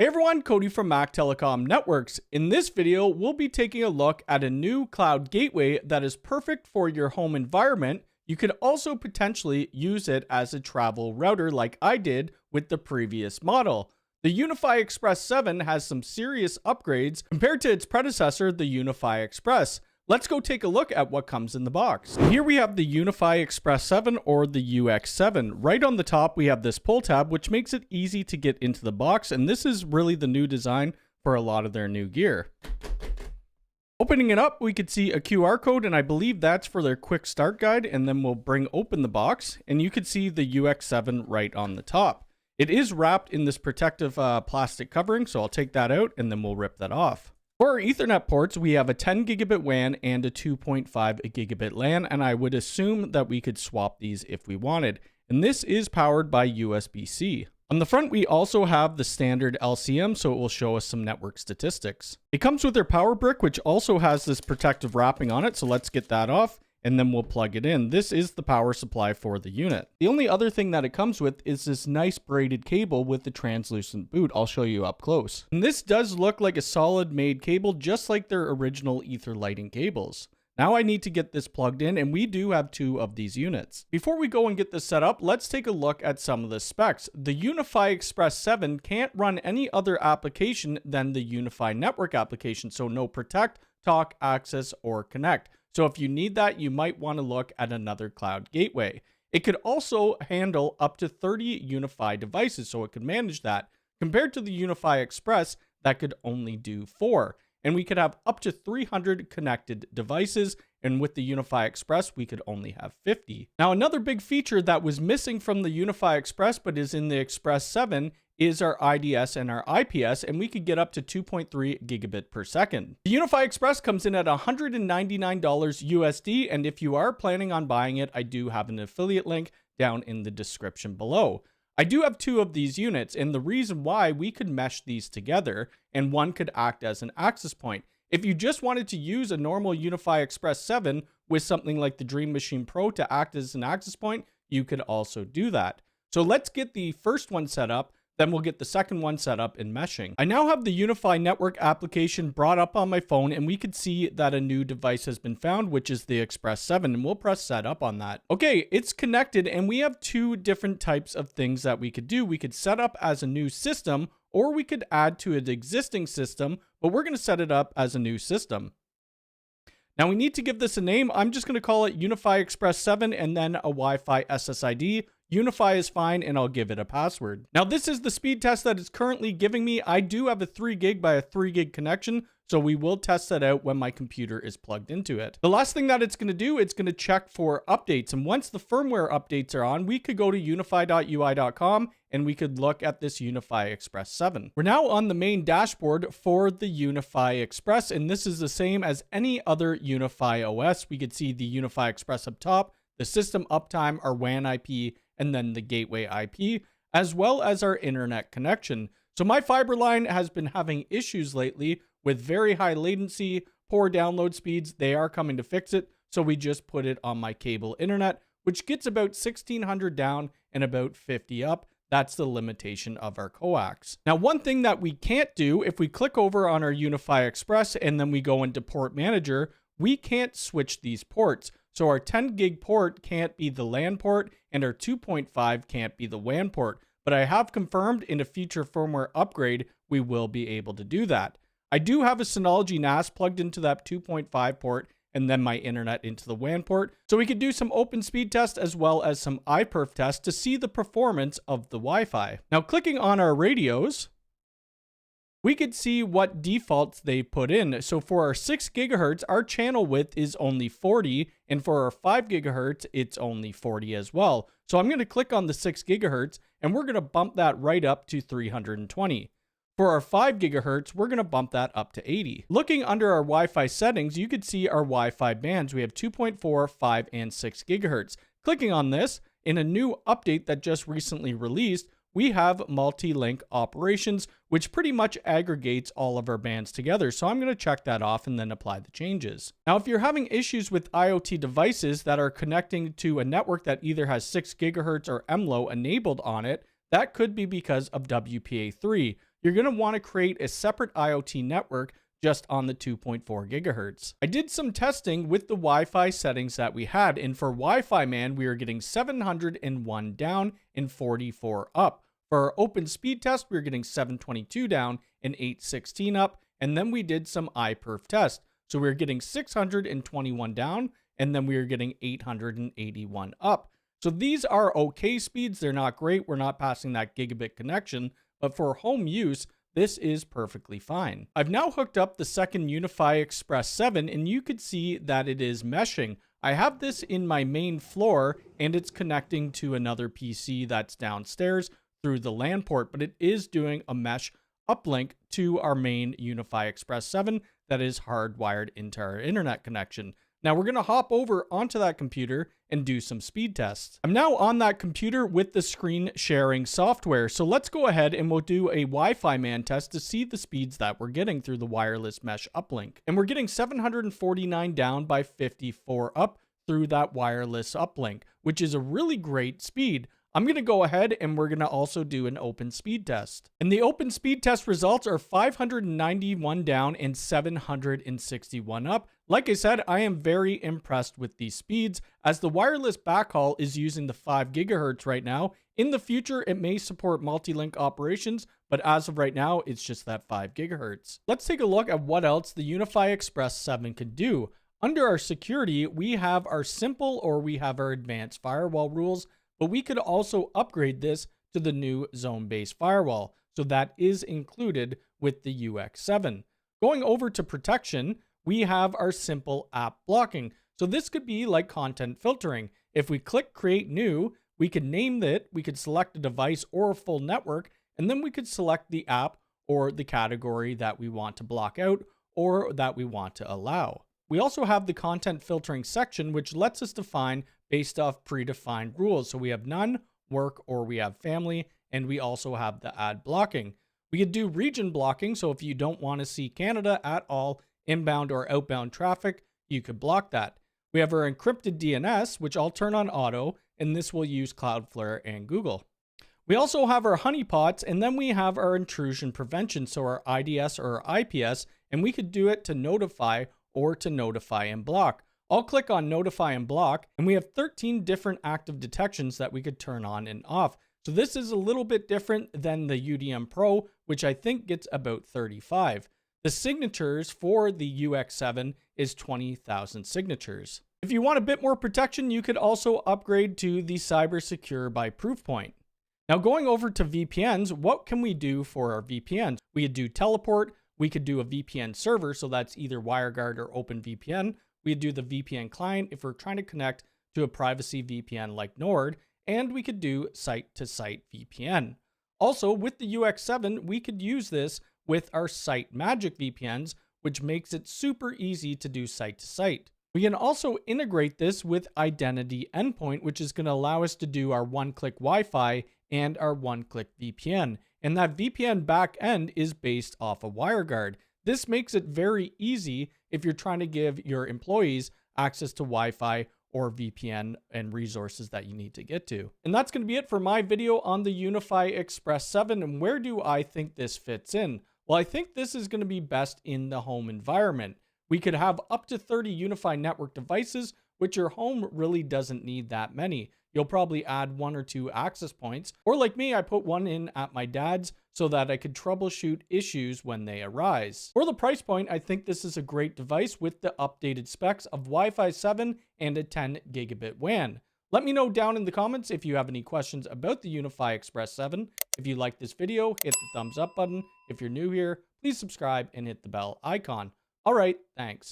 Hey everyone, Cody from Mactelecom Networks. In this video, we'll be taking a look at a new cloud gateway that is perfect for your home environment. You could also potentially use it as a travel router like I did with the previous model. The UniFi Express 7 has some serious upgrades compared to its predecessor, the UniFi Express. Let's go take a look at what comes in the box. Here we have the UniFi Express 7 or the UX7. Right on the top, we have this pull tab, which makes it easy to get into the box. And this is really the new design for a lot of their new gear. Opening it up, we could see a QR code, and I believe that's for their quick start guide. And then we'll bring open the box, and you could see the UX7 right on the top. It is wrapped in this protective plastic covering, so I'll take that out, and then we'll rip that off. For our Ethernet ports, we have a 10 gigabit WAN and a 2.5 gigabit LAN, and I would assume that we could swap these if we wanted. And this is powered by USB-C. On the front, we also have the standard LCM, so it will show us some network statistics. It comes with their power brick, which also has this protective wrapping on it, so let's get that off, and then we'll plug it in. This is the power supply for the unit. The only other thing that it comes with is this nice braided cable with the translucent boot. I'll show you up close. And this does look like a solid made cable, just like their original ether lighting cables. Now I need to get this plugged in, and we do have two of these units. Before we go and get this set up, let's take a look at some of the specs. The UniFi Express 7 can't run any other application than the UniFi network application, so no protect, talk, access, or connect. So if you need that, you might want to look at another cloud gateway. It could also handle up to 30 UniFi devices, so it could manage that. Compared to the UniFi Express, that could only do 4. And we could have up to 300 connected devices, and with the UniFi Express, we could only have 50. Now, another big feature that was missing from the UniFi Express, but is in the Express 7, is our IDS and our IPS, and we could get up to 2.3 gigabit per second. The UniFi Express comes in at $199 USD, and if you are planning on buying it, I do have an affiliate link down in the description below. I do have two of these units, and the reason why we could mesh these together, and one could act as an access point. If you just wanted to use a normal UniFi Express 7 with something like the Dream Machine Pro to act as an access point, you could also do that. So let's get the first one set up, then we'll get the second one set up in meshing. I now have the UniFi network application brought up on my phone, and we could see that a new device has been found, which is the Express 7, and we'll press set up on that. Okay, it's connected, and we have two different types of things that we could do. We could set up as a new system, or we could add to an existing system, but we're going to set it up as a new system. Now we need to give this a name. I'm just going to call it UniFi Express 7 and then a Wi-Fi SSID. UniFi is fine, and I'll give it a password. Now this is the speed test that it's currently giving me. I do have a 3 gig by a 3 gig connection, so we will test that out when my computer is plugged into it. The last thing that it's going to do, it's going to check for updates, and once the firmware updates are on, we could go to unifi.ui.com and we could look at this UniFi Express 7. We're now on the main dashboard for the UniFi Express, and this is the same as any other UniFi OS. We could see the UniFi Express up top, the system uptime, our WAN IP, and then the gateway IP, as well as our internet connection. So my fiber line has been having issues lately with very high latency, poor download speeds. They are coming to fix it, so we just put it on my cable internet, which gets about 1600 down and about 50 up. That's the limitation of our coax. Now, one thing that we can't do, if we click over on our UniFi Express and then we go into Port Manager, we can't switch these ports. So our 10 gig port can't be the LAN port, and our 2.5 can't be the WAN port. But I have confirmed in a future firmware upgrade, we will be able to do that. I do have a Synology NAS plugged into that 2.5 port, and then my internet into the WAN port. So we could do some open speed tests as well as some iPerf tests to see the performance of the Wi-Fi. Now clicking on our radios, we could see what defaults they put in. So for our 6 gigahertz, our channel width is only 40, and for our 5 gigahertz, it's only 40 as well. So I'm going to click on the 6 gigahertz, and we're going to bump that right up to 320. For our 5 gigahertz, we're going to bump that up to 80. Looking under our Wi-Fi settings, you could see our Wi-Fi bands. We have 2.4, 5, and 6 gigahertz. Clicking on this, in a new update that just recently released, we have multi-link operations, which pretty much aggregates all of our bands together. So I'm going to check that off and then apply the changes. Now, if you're having issues with IoT devices that are connecting to a network that either has 6 gigahertz or MLO enabled on it, that could be because of WPA3. you're going to want to create a separate IoT network just on the 2.4 gigahertz. I did some testing with the Wi-Fi settings that we had, and for Wi-Fi man, we are getting 701 down and 44 up. For our open speed test, we were getting 722 down and 816 up, and then we did some iPerf test. So we were getting 621 down, and then we were getting 881 up. So these are okay speeds. They're not great. We're not passing that gigabit connection, but for home use, this is perfectly fine. I've now hooked up the second UniFi Express 7, and you could see that it is meshing. I have this in my main floor, and it's connecting to another PC that's downstairs through the LAN port, but it is doing a mesh uplink to our main UniFi Express 7 that is hardwired into our internet connection. Now we're going to hop over onto that computer and do some speed tests. I'm now on that computer with the screen sharing software. So let's go ahead and we'll do a Wi-Fi man test to see the speeds that we're getting through the wireless mesh uplink. And we're getting 749 down by 54 up through that wireless uplink, which is a really great speed. I'm going to go ahead and we're going to also do an open speed test. And the open speed test results are 591 down and 761 up. Like I said, I am very impressed with these speeds as the wireless backhaul is using the 5 gigahertz right now. In the future, it may support multi-link operations, but as of right now, it's just that 5 gigahertz. Let's take a look at what else the UniFi Express 7 could do. Under our security, we have our simple or we have our advanced firewall rules, but we could also upgrade this to the new zone-based firewall. So that is included with the UX7. Going over to protection, we have our simple app blocking. So this could be like content filtering. If we click create new, we could name it, we could select a device or a full network, and then we could select the app or the category that we want to block out or that we want to allow. We also have the content filtering section, which lets us define based off predefined rules. So we have none, work, or we have family, and we also have the ad blocking. We could do region blocking. So if you don't want to see Canada at all, inbound or outbound traffic, you could block that. We have our encrypted DNS, which I'll turn on auto, and this will use Cloudflare and Google. We also have our honeypots, and then we have our intrusion prevention. So our IDS or our IPS, and we could do it to notify or to notify and block. I'll click on notify and block, and we have 13 different active detections that we could turn on and off. So this is a little bit different than the UDM Pro, which I think gets about 35. The signatures for the UX7 is 20,000 signatures. If you want a bit more protection, you could also upgrade to the Cyber Secure by Proofpoint. Now going over to VPNs, what can we do for our VPNs? We could do teleport, we could do a VPN server, so that's either WireGuard or OpenVPN. We could do the VPN client if we're trying to connect to a privacy VPN like Nord, and we could do site-to-site VPN. Also, with the UX7, we could use this with our Site Magic VPNs, which makes it super easy to do site-to-site. We can also integrate this with Identity Endpoint, which is going to allow us to do our one-click Wi-Fi and our one-click VPN. And that VPN backend is based off of WireGuard. This makes it very easy if you're trying to give your employees access to Wi-Fi or VPN and resources that you need to get to. And that's going to be it for my video on the UniFi Express 7. And where do I think this fits in? Well, I think this is going to be best in the home environment. We could have up to 30 UniFi network devices, which your home really doesn't need that many. You'll probably add 1 or 2 access points, or like me, I put one in at my dad's so that I could troubleshoot issues when they arise. For the price point, I think this is a great device with the updated specs of Wi-Fi 7 and a 10 gigabit WAN. Let me know down in the comments if you have any questions about the UniFi Express 7. If you like this video, hit the thumbs up button. If you're new here, please subscribe and hit the bell icon. All right, thanks.